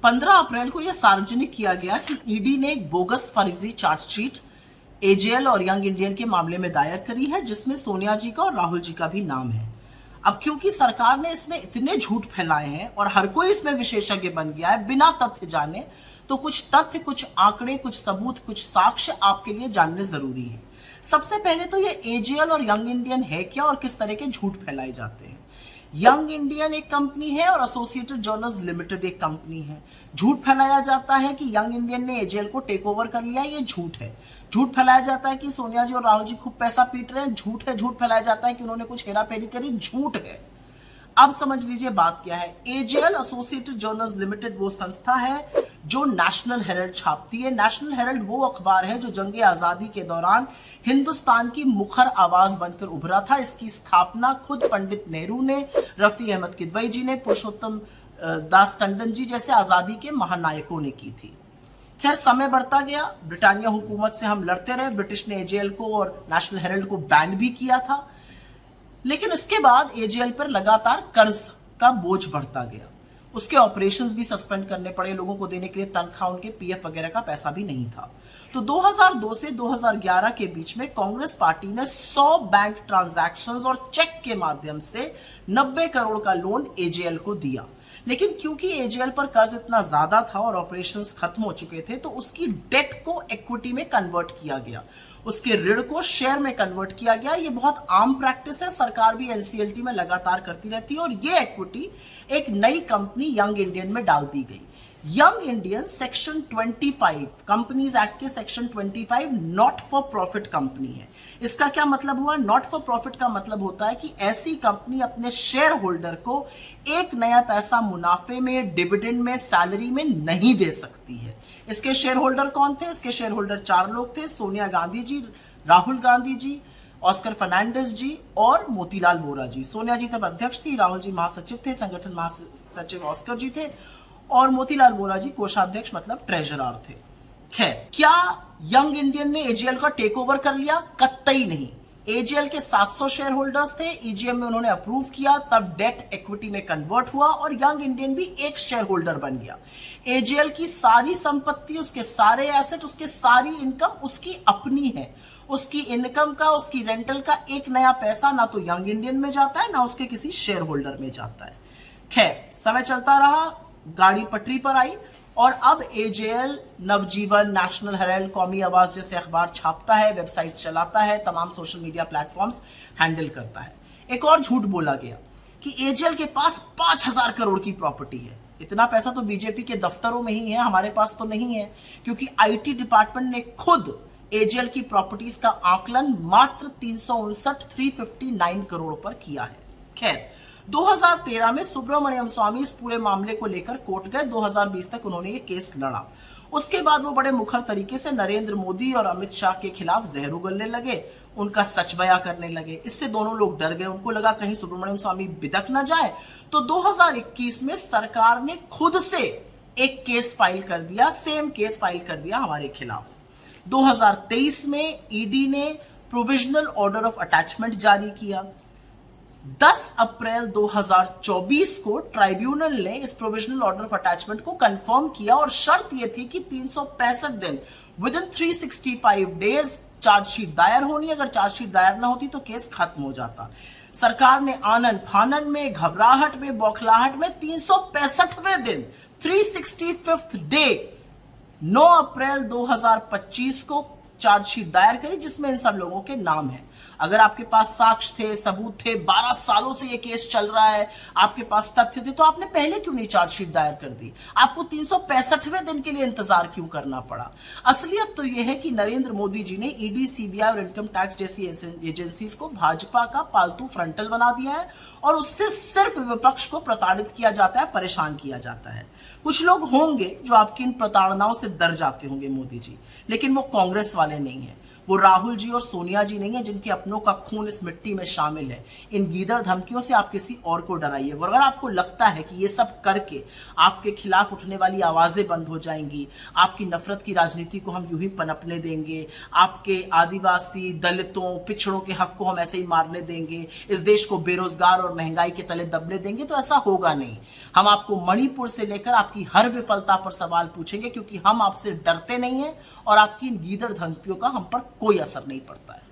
15 अप्रैल को यह सार्वजनिक किया गया कि ईडी ने एक बोगस फर्जी चार्जशीट एजेएल और यंग इंडियन के मामले में दायर करी है, जिसमें सोनिया जी का और राहुल जी का भी नाम है। अब क्योंकि सरकार ने इसमें इतने झूठ फैलाए हैं और हर कोई इसमें विशेषज्ञ बन गया है बिना तथ्य जाने, तो कुछ तथ्य, कुछ आंकड़े, कुछ सबूत, कुछ साक्ष्य आपके लिए जानने जरूरी है। सबसे पहले तो ये एजेएल और यंग इंडियन है क्या और किस तरह के झूठ फैलाए जाते हैं। यंग इंडियन एक कंपनी है और एसोसिएटेड जर्नल्स लिमिटेड एक कंपनी है। झूठ फैलाया जाता है कि यंग इंडियन ने एजेएल को टेक ओवर कर लिया, ये झूठ है। झूठ फैलाया जाता है कि सोनिया जी और राहुल जी खूब पैसा पीट रहे हैं, झूठ है। झूठ फैलाया जाता है कि उन्होंने कुछ हेराफेरी करी, झूठ है। अब समझ लीजिए बात क्या है। एजेएल एसोसिएटेड जर्नल्स लिमिटेड वो संस्था है जो नेशनल हेराल्ड छापती है। नेशनल हेराल्ड वो अखबार है जो जंगे आजादी के दौरान हिंदुस्तान की मुखर आवाज बनकर उभरा था। इसकी स्थापना खुद पंडित नेहरू ने, रफी अहमद किदवई जी ने, पुरुषोत्तम दास टंडन जी जैसे आजादी के महानायकों ने की थी। खैर, समय बढ़ता गया, ब्रिटानिया हुकूमत से हम लड़ते रहे। ब्रिटिश ने एजेएल को और नेशनल हेराल्ड को बैन भी किया था, लेकिन इसके बाद एजेएल पर लगातार कर्ज का बोझ बढ़ता गया। उसके ऑपरेशंस भी सस्पेंड करने पड़े, लोगों को देने के लिए तनख्वाह, उनके पीएफ वगैरह का पैसा भी नहीं था। तो 2002 से 2011 के बीच में कांग्रेस पार्टी ने 100 बैंक ट्रांजैक्शंस और चेक के माध्यम से 90 करोड़ का लोन एजेएल को दिया। लेकिन क्योंकि एजेएल पर कर्ज इतना ज्यादा था और ऑपरेशंस खत्म हो चुके थे, तो उसकी डेट को इक्विटी में कन्वर्ट किया गया, उसके ऋण को शेयर में कन्वर्ट किया गया। ये बहुत आम प्रैक्टिस है, सरकार भी एनसीएलटी में लगातार करती रहती है। और ये इक्विटी एक नई कंपनी यंग इंडियन में डाल दी गई। Young Indian section 25 companies act के section 25 not for profit company है। इसका क्या मतलब हुआ? नॉट फॉर प्रॉफिट का मतलब होता है कि ऐसी कंपनी अपने शेयर होल्डर को एक नया पैसा मुनाफे में, डिविडेंड में, सैलरी में नहीं दे सकती है। इसके शेयर होल्डर कौन थे? इसके शेयर होल्डर 4 लोग थे, सोनिया गांधी जी, राहुल गांधी जी, ऑस्कर फर्नांडिस जी और मोतीलाल वोरा जी। सोनिया जी तब अध्यक्ष थी, राहुल जी महासचिव थे, संगठन महासचिव ऑस्कर जी थे और मोतीलाल वोरा जी कोषाध्यक्ष मतलब ट्रेजरर थे। खैर, क्या यंग इंडियन ने एजेएल का टेक ओवर कर लिया? कतई नहीं। एजेएल के 700 शेयर होल्डर्स थे, ईजीएम में उन्होंने अप्रूव किया, तब डेट इक्विटी में कन्वर्ट हुआ और यंग इंडियन भी एक शेयर होल्डर बन गया। एजेएल की सारी संपत्ति, उसके सारे एसेट, उसके सारी इनकम उसकी अपनी है। उसकी इनकम का, उसकी रेंटल का एक नया पैसा ना तो यंग इंडियन में जाता है, ना उसके किसी शेयर होल्डर में जाता है। खैर, समय चलता रहा, गाड़ी पटरी पर आई और अब एजेएल नवजीवन, नेशनल हेराल्ड, कौमी आवाज जैसे अखबार छापता है, वेबसाइट चलाता है, तमाम सोशल मीडिया प्लेटफॉर्म्स हैंडल करता है। एक और झूठ बोला गया कि एजेएल के पास 5000 करोड़ की प्रॉपर्टी है। इतना पैसा तो बीजेपी के दफ्तरों में ही है, हमारे पास तो नहीं है, क्योंकि आईटी डिपार्टमेंट ने खुद एजेएल की प्रॉपर्टीज का आकलन मात्र 359 करोड़ पर किया है। खैर, 2013 में सुब्रमण्यम स्वामी इस पूरे मामले को लेकर कोर्ट गए। 2020 तक उन्होंने ये केस लड़ा। उसके बाद वो बड़े मुखर तरीके से नरेंद्र मोदी और अमित शाह के खिलाफ जहर उगलने लगे, उनका सच बयां करने लगे। इससे दोनों लोग डर गए, उनको लगा कहीं सुब्रमण्यम स्वामी बिदक ना जाए। तो 2021 में सरकार ने खुद से एक केस फाइल कर दिया, सेम केस फाइल कर दिया हमारे खिलाफ। 2023 में ईडी ने प्रोविजनल ऑर्डर ऑफ अटैचमेंट जारी किया। 10 अप्रैल 2024 को ट्राइब्यूनल ने इस प्रोविजनल ऑर्डर ऑफ अटैचमेंट को कंफर्म किया और शर्त यह थी कि 365 दिन विद इन 365 डेज चार्जशीट दायर होनी। अगर चार्जशीट दायर ना होती तो केस खत्म हो जाता। सरकार ने आनन फानन में, घबराहट में, बौखलाहट में 365वें दिन, 365th डे 9 अप्रैल 2025 को चार्जशीट दायर करी, जिसमें इन सब लोगों के नाम है। अगर आपके पास साक्ष्य थे, सबूत थे, 12 सालों से ये केस चल रहा है, आपके पास तथ्य थे, तो आपने पहले क्यों नहीं चार्जशीट दायर कर दी? आपको 365वें दिन के लिए इंतजार क्यों करना पड़ा? असलियत तो यह है कि नरेंद्र मोदी जी ने ईडी, सीबीआई और इनकम टैक्स जैसी एजेंसीज को भाजपा का पालतू फ्रंटल बना दिया है और उससे सिर्फ विपक्ष को प्रताड़ित किया जाता है, परेशान किया जाता है। कुछ लोग होंगे जो आपकी इन प्रताड़नाओं से डर जाते होंगे मोदी जी, लेकिन वो कांग्रेस वाले नहीं है। वो राहुल जी और सोनिया जी नहीं है जिनके अपनों का खून इस मिट्टी में शामिल है। इन गीदड़ धमकियों से आप किसी और को डराइए। और अगर आपको लगता है कि ये सब करके आपके खिलाफ उठने वाली आवाजें बंद हो जाएंगी, आपकी नफरत की राजनीति को हम यूं ही पनपने देंगे, आपके आदिवासी, दलितों, पिछड़ों के हक को हम ऐसे ही मारने देंगे, इस देश को बेरोजगार और महंगाई के तले दबने देंगे, तो ऐसा होगा नहीं। हम आपको मणिपुर से लेकर आपकी हर विफलता पर सवाल पूछेंगे, क्योंकि हम आपसे डरते नहीं हैं और आपकी इन गीदड़ धमकियों का हम पर कोई असर नहीं पड़ता है।